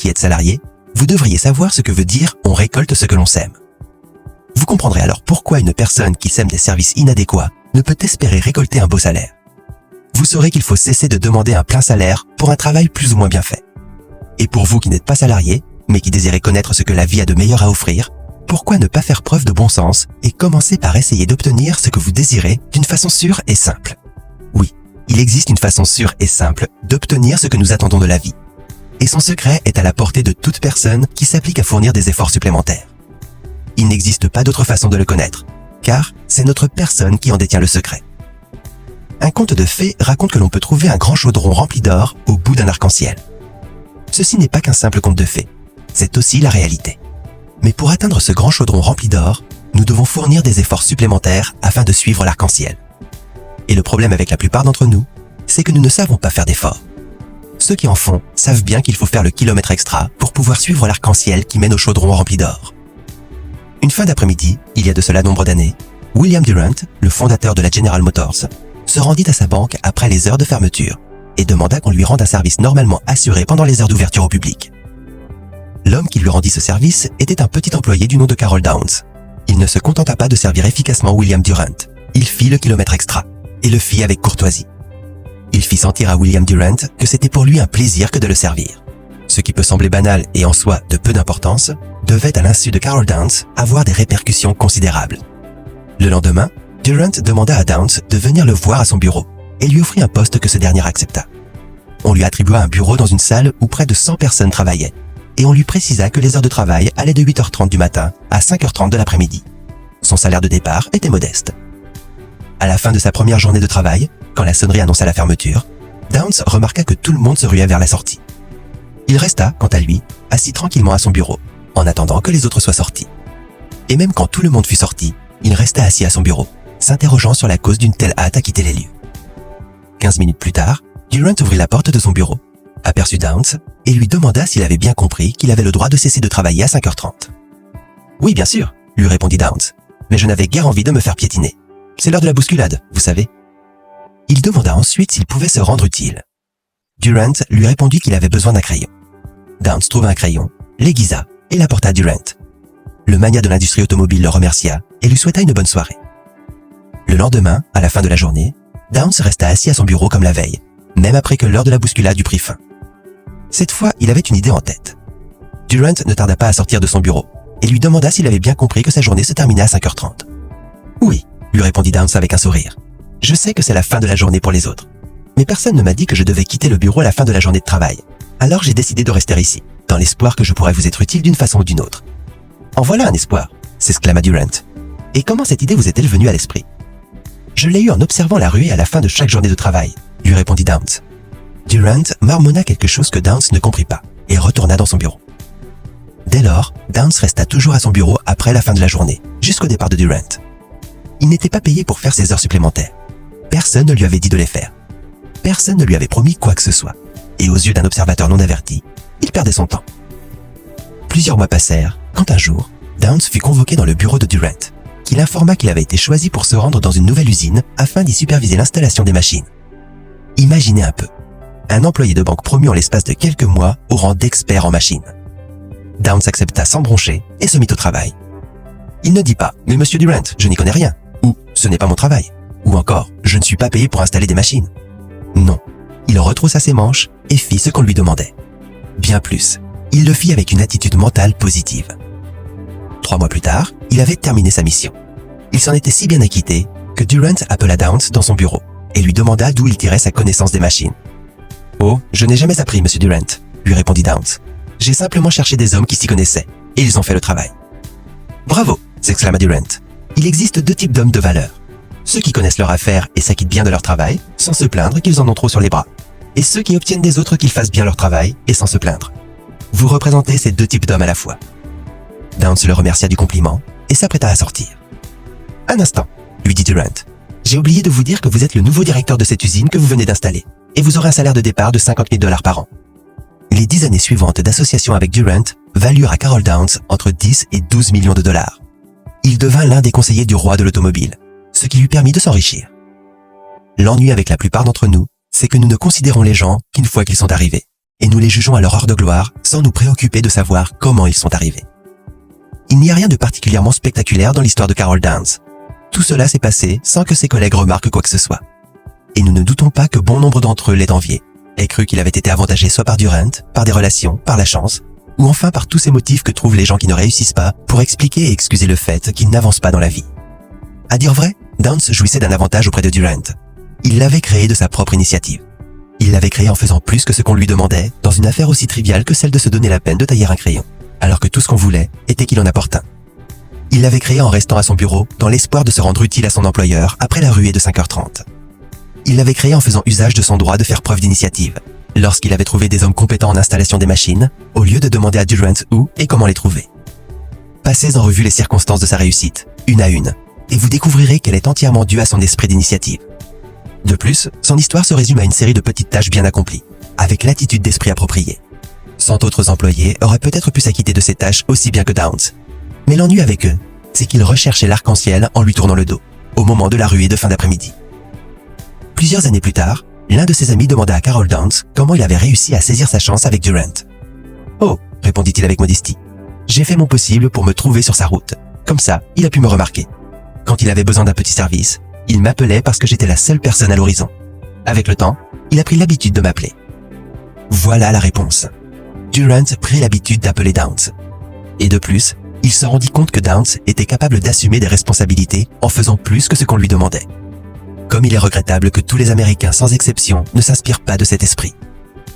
qui êtes salarié, vous devriez savoir ce que veut dire « on récolte ce que l'on sème ». Vous comprendrez alors pourquoi une personne qui sème des services inadéquats ne peut espérer récolter un beau salaire. Vous saurez qu'il faut cesser de demander un plein salaire pour un travail plus ou moins bien fait. Et pour vous qui n'êtes pas salarié, mais qui désirez connaître ce que la vie a de meilleur à offrir, pourquoi ne pas faire preuve de bon sens et commencer par essayer d'obtenir ce que vous désirez d'une façon sûre et simple? Oui, il existe une façon sûre et simple d'obtenir ce que nous attendons de la vie. Et son secret est à la portée de toute personne qui s'applique à fournir des efforts supplémentaires. Il n'existe pas d'autre façon de le connaître, car c'est notre personne qui en détient le secret. Un conte de fées raconte que l'on peut trouver un grand chaudron rempli d'or au bout d'un arc-en-ciel. Ceci n'est pas qu'un simple conte de fées, c'est aussi la réalité. Mais pour atteindre ce grand chaudron rempli d'or, nous devons fournir des efforts supplémentaires afin de suivre l'arc-en-ciel. Et le problème avec la plupart d'entre nous, c'est que nous ne savons pas faire d'efforts. Ceux qui en font savent bien qu'il faut faire le kilomètre extra pour pouvoir suivre l'arc-en-ciel qui mène au chaudron rempli d'or. Une fin d'après-midi, il y a de cela nombre d'années, William Durant, le fondateur de la General Motors, se rendit à sa banque après les heures de fermeture et demanda qu'on lui rende un service normalement assuré pendant les heures d'ouverture au public. L'homme qui lui rendit ce service était un petit employé du nom de Carol Downs. Il ne se contenta pas de servir efficacement William Durant. Il fit le kilomètre extra, et le fit avec courtoisie. Il fit sentir à William Durant que c'était pour lui un plaisir que de le servir. Ce qui peut sembler banal et en soi de peu d'importance, devait à l'insu de Carol Downs avoir des répercussions considérables. Le lendemain, Durant demanda à Downs de venir le voir à son bureau et lui offrit un poste que ce dernier accepta. On lui attribua un bureau dans une salle où près de 100 personnes travaillaient et on lui précisa que les heures de travail allaient de 8h30 du matin à 5h30 de l'après-midi. Son salaire de départ était modeste. À la fin de sa première journée de travail, quand la sonnerie annonça la fermeture, Downs remarqua que tout le monde se ruait vers la sortie. Il resta, quant à lui, assis tranquillement à son bureau, en attendant que les autres soient sortis. Et même quand tout le monde fut sorti, il resta assis à son bureau, s'interrogeant sur la cause d'une telle hâte à quitter les lieux. 15 minutes plus tard, Durant ouvrit la porte de son bureau, aperçut Downs et lui demanda s'il avait bien compris qu'il avait le droit de cesser de travailler à 5h30. « Oui, bien sûr, » lui répondit Downs, « mais je n'avais guère envie de me faire piétiner. C'est l'heure de la bousculade, vous savez. » Il demanda ensuite s'il pouvait se rendre utile. Durant lui répondit qu'il avait besoin d'un crayon. Downs trouva un crayon, l'aiguisa et l'apporta à Durant. Le magnat de l'industrie automobile le remercia et lui souhaita une bonne soirée. Le lendemain, à la fin de la journée, Downs resta assis à son bureau comme la veille, même après que l'heure de la bousculade eut pris fin. Cette fois, il avait une idée en tête. Durant ne tarda pas à sortir de son bureau et lui demanda s'il avait bien compris que sa journée se terminait à 5h30. « Oui », lui répondit Downs avec un sourire. « Je sais que c'est la fin de la journée pour les autres. Mais personne ne m'a dit que je devais quitter le bureau à la fin de la journée de travail. Alors j'ai décidé de rester ici, dans l'espoir que je pourrais vous être utile d'une façon ou d'une autre. »« En voilà un espoir !» s'exclama Durant. « Et comment cette idée vous est-elle venue à l'esprit ?»« Je l'ai eue en observant la ruée à la fin de chaque journée de travail, » lui répondit Downs. Durant marmonna quelque chose que Downs ne comprit pas et retourna dans son bureau. Dès lors, Downs resta toujours à son bureau après la fin de la journée, jusqu'au départ de Durant. Il n'était pas payé pour faire ses heures supplémentaires. Personne ne lui avait dit de les faire. Personne ne lui avait promis quoi que ce soit. Et aux yeux d'un observateur non averti, il perdait son temps. Plusieurs mois passèrent, quand un jour, Downs fut convoqué dans le bureau de Durant, qui l'informa qu'il avait été choisi pour se rendre dans une nouvelle usine afin d'y superviser l'installation des machines. Imaginez un peu, un employé de banque promu en l'espace de quelques mois au rang d'expert en machines. Downs accepta sans broncher et se mit au travail. Il ne dit pas « Mais monsieur Durant, je n'y connais rien » ou « Ce n'est pas mon travail » ou encore « Je ne suis pas payé pour installer des machines ». Non, il retroussa ses manches et fit ce qu'on lui demandait. Bien plus, il le fit avec une attitude mentale positive. 3 mois plus tard, il avait terminé sa mission. Il s'en était si bien acquitté que Durant appela Downs dans son bureau et lui demanda d'où il tirait sa connaissance des machines. « Oh, je n'ai jamais appris, monsieur Durant », lui répondit Downs. « J'ai simplement cherché des hommes qui s'y connaissaient, et ils ont fait le travail. »« Bravo !» s'exclama Durant. « Il existe 2 types d'hommes de valeur. Ceux qui connaissent leur affaire et s'acquittent bien de leur travail, sans se plaindre qu'ils en ont trop sur les bras. Et ceux qui obtiennent des autres qu'ils fassent bien leur travail et sans se plaindre. Vous représentez ces 2 types d'hommes à la fois. » Downs le remercia du compliment et s'apprêta à sortir. « Un instant », lui dit Durant. « J'ai oublié de vous dire que vous êtes le nouveau directeur de cette usine que vous venez d'installer, et vous aurez un salaire de départ de $50 000 par an. » Les 10 années suivantes d'association avec Durant valurent à Carol Downs entre 10 et 12 millions de dollars. Il devint l'un des conseillers du roi de l'automobile, ce qui lui permit de s'enrichir. L'ennui avec la plupart d'entre nous, c'est que nous ne considérons les gens qu'une fois qu'ils sont arrivés, et nous les jugeons à leur heure de gloire sans nous préoccuper de savoir comment ils sont arrivés. Il n'y a rien de particulièrement spectaculaire dans l'histoire de Carol Downs. Tout cela s'est passé sans que ses collègues remarquent quoi que ce soit. Et nous ne doutons pas que bon nombre d'entre eux l'aient envié, aient cru qu'il avait été avantagé soit par Durant, par des relations, par la chance, ou enfin par tous ces motifs que trouvent les gens qui ne réussissent pas pour expliquer et excuser le fait qu'ils n'avancent pas dans la vie. À dire vrai, Downs jouissait d'un avantage auprès de Durant. Il l'avait créé de sa propre initiative. Il l'avait créé en faisant plus que ce qu'on lui demandait dans une affaire aussi triviale que celle de se donner la peine de tailler un crayon, alors que tout ce qu'on voulait était qu'il en apporte un. Il l'avait créé en restant à son bureau dans l'espoir de se rendre utile à son employeur après la ruée de 5h30. Il l'avait créé en faisant usage de son droit de faire preuve d'initiative, lorsqu'il avait trouvé des hommes compétents en installation des machines, au lieu de demander à Durant où et comment les trouver. Passez en revue les circonstances de sa réussite, une à une, et vous découvrirez qu'elle est entièrement due à son esprit d'initiative. De plus, son histoire se résume à une série de petites tâches bien accomplies, avec l'attitude d'esprit appropriée. 100 autres employés auraient peut-être pu s'acquitter de ces tâches aussi bien que Downs. Mais l'ennui avec eux, c'est qu'ils recherchaient l'arc-en-ciel en lui tournant le dos, au moment de la ruée de fin d'après-midi. Plusieurs années plus tard, l'un de ses amis demanda à Carol Downs comment il avait réussi à saisir sa chance avec Durant. « Oh, répondit-il avec modestie, j'ai fait mon possible pour me trouver sur sa route. Comme ça, il a pu me remarquer. Quand il avait besoin d'un petit service, il m'appelait parce que j'étais la seule personne à l'horizon. Avec le temps, il a pris l'habitude de m'appeler. » Voilà la réponse. Durant prit l'habitude d'appeler Downs. Et de plus, il se rendit compte que Downs était capable d'assumer des responsabilités en faisant plus que ce qu'on lui demandait. Comme il est regrettable que tous les Américains, sans exception, ne s'inspirent pas de cet esprit.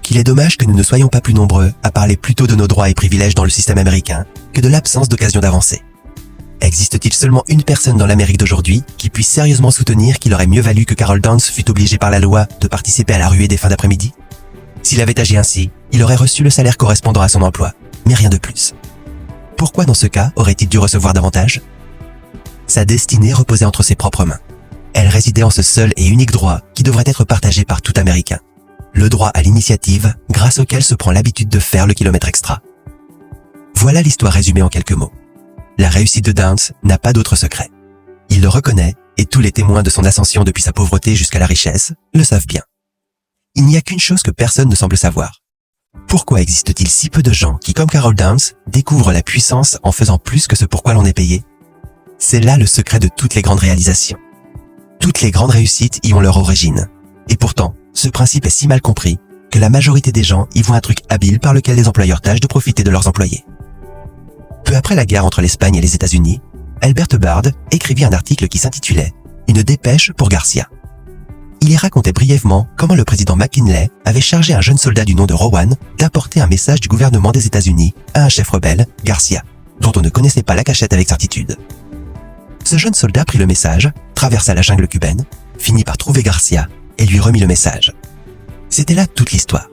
Qu'il est dommage que nous ne soyons pas plus nombreux à parler plutôt de nos droits et privilèges dans le système américain que de l'absence d'occasion d'avancer. Existe-t-il seulement une personne dans l'Amérique d'aujourd'hui qui puisse sérieusement soutenir qu'il aurait mieux valu que Carol Downs fût obligé par la loi de participer à la ruée des fins d'après-midi? S'il avait agi ainsi, il aurait reçu le salaire correspondant à son emploi, mais rien de plus. Pourquoi dans ce cas aurait-il dû recevoir davantage? Sa destinée reposait entre ses propres mains. Elle résidait en ce seul et unique droit qui devrait être partagé par tout Américain. Le droit à l'initiative, grâce auquel se prend l'habitude de faire le kilomètre extra. Voilà l'histoire résumée en quelques mots. La réussite de Downs n'a pas d'autre secret. Il le reconnaît et tous les témoins de son ascension depuis sa pauvreté jusqu'à la richesse le savent bien. Il n'y a qu'une chose que personne ne semble savoir. Pourquoi existe-t-il si peu de gens qui, comme Carol Downs, découvrent la puissance en faisant plus que ce pour quoi l'on est payé? C'est là le secret de toutes les grandes réalisations. Toutes les grandes réussites y ont leur origine. Et pourtant, ce principe est si mal compris que la majorité des gens y voient un truc habile par lequel les employeurs tâchent de profiter de leurs employés. Peu après la guerre entre l'Espagne et les États-Unis, Albert Hubbard écrivit un article qui s'intitulait « Une dépêche pour Garcia ». Il y racontait brièvement comment le président McKinley avait chargé un jeune soldat du nom de Rowan d'apporter un message du gouvernement des États-Unis à un chef rebelle, Garcia, dont on ne connaissait pas la cachette avec certitude. Ce jeune soldat prit le message, traversa la jungle cubaine, finit par trouver Garcia et lui remit le message. C'était là toute l'histoire.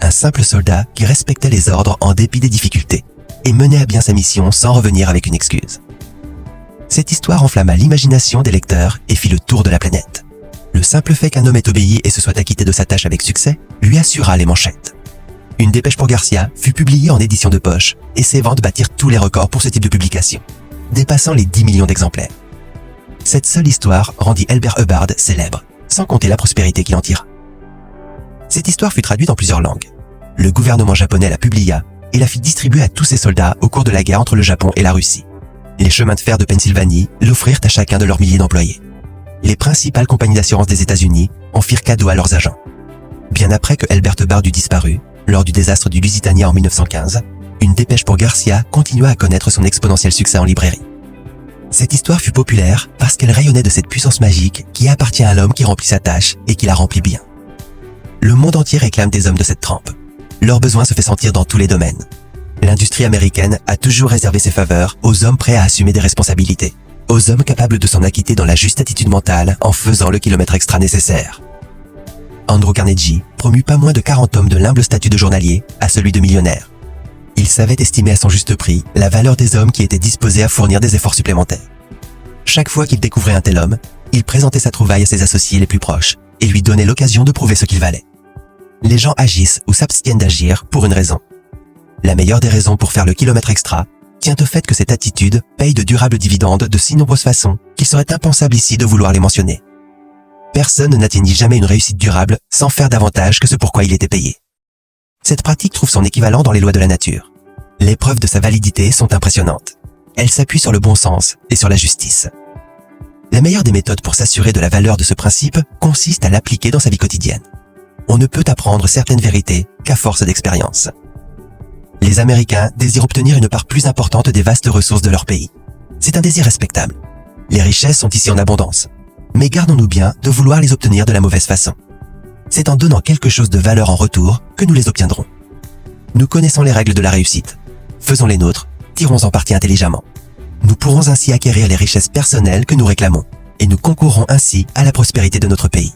Un simple soldat qui respectait les ordres en dépit des difficultés et menait à bien sa mission sans revenir avec une excuse. Cette histoire enflamma l'imagination des lecteurs et fit le tour de la planète. Le simple fait qu'un homme ait obéi et se soit acquitté de sa tâche avec succès lui assura les manchettes. Une dépêche pour Garcia fut publiée en édition de poche et ses ventes battirent tous les records pour ce type de publication, dépassant les 10 millions d'exemplaires. Cette seule histoire rendit Albert Hubbard célèbre, sans compter la prospérité qu'il en tira. Cette histoire fut traduite en plusieurs langues. Le gouvernement japonais la publia et la fit distribuer à tous ses soldats au cours de la guerre entre le Japon et la Russie. Les chemins de fer de Pennsylvanie l'offrirent à chacun de leurs milliers d'employés. Les principales compagnies d'assurance des États-Unis en firent cadeau à leurs agents. Bien après que Albert Hubbard eut disparu, lors du désastre du Lusitania en 1915, une dépêche pour Garcia continua à connaître son exponentiel succès en librairie. Cette histoire fut populaire parce qu'elle rayonnait de cette puissance magique qui appartient à l'homme qui remplit sa tâche et qui la remplit bien. Le monde entier réclame des hommes de cette trempe. Leur besoin se fait sentir dans tous les domaines. L'industrie américaine a toujours réservé ses faveurs aux hommes prêts à assumer des responsabilités, aux hommes capables de s'en acquitter dans la juste attitude mentale en faisant le kilomètre extra nécessaire. Andrew Carnegie promut pas moins de 40 hommes de l'humble statut de journalier à celui de millionnaire. Il savait estimer à son juste prix la valeur des hommes qui étaient disposés à fournir des efforts supplémentaires. Chaque fois qu'il découvrait un tel homme, il présentait sa trouvaille à ses associés les plus proches et lui donnait l'occasion de prouver ce qu'il valait. Les gens agissent ou s'abstiennent d'agir pour une raison. La meilleure des raisons pour faire le kilomètre extra tient au fait que cette attitude paye de durables dividendes de si nombreuses façons qu'il serait impensable ici de vouloir les mentionner. Personne n'atteignit jamais une réussite durable sans faire davantage que ce pour quoi il était payé. Cette pratique trouve son équivalent dans les lois de la nature. Les preuves de sa validité sont impressionnantes. Elles s'appuient sur le bon sens et sur la justice. La meilleure des méthodes pour s'assurer de la valeur de ce principe consiste à l'appliquer dans sa vie quotidienne. On ne peut apprendre certaines vérités qu'à force d'expérience. Les Américains désirent obtenir une part plus importante des vastes ressources de leur pays. C'est un désir respectable. Les richesses sont ici en abondance. Mais gardons-nous bien de vouloir les obtenir de la mauvaise façon. C'est en donnant quelque chose de valeur en retour que nous les obtiendrons. Nous connaissons les règles de la réussite. Faisons les nôtres, tirons en partie intelligemment. Nous pourrons ainsi acquérir les richesses personnelles que nous réclamons et nous concourrons ainsi à la prospérité de notre pays.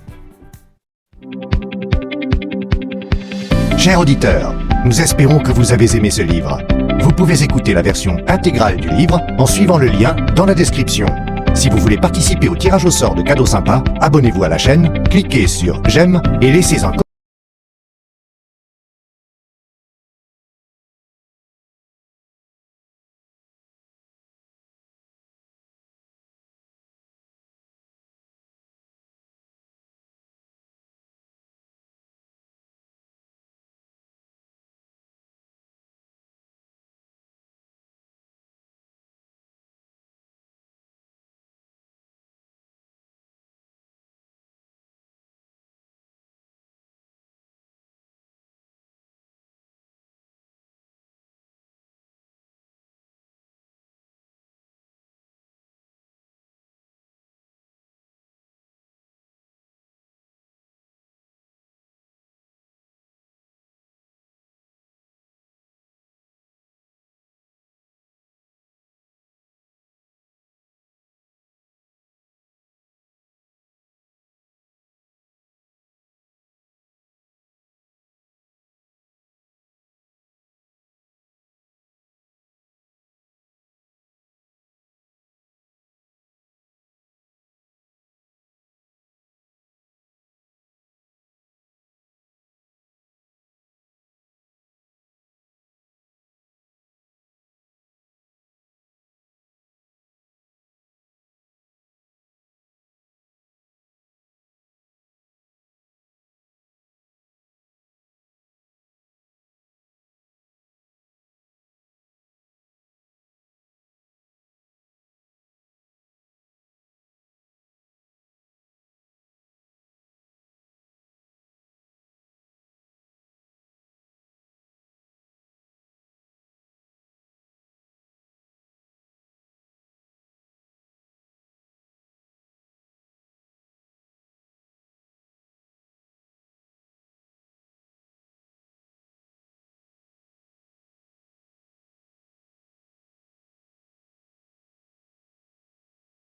Chers auditeurs, nous espérons que vous avez aimé ce livre. Vous pouvez écouter la version intégrale du livre en suivant le lien dans la description. Si vous voulez participer au tirage au sort de cadeaux sympas, abonnez-vous à la chaîne, cliquez sur j'aime et laissez un commentaire.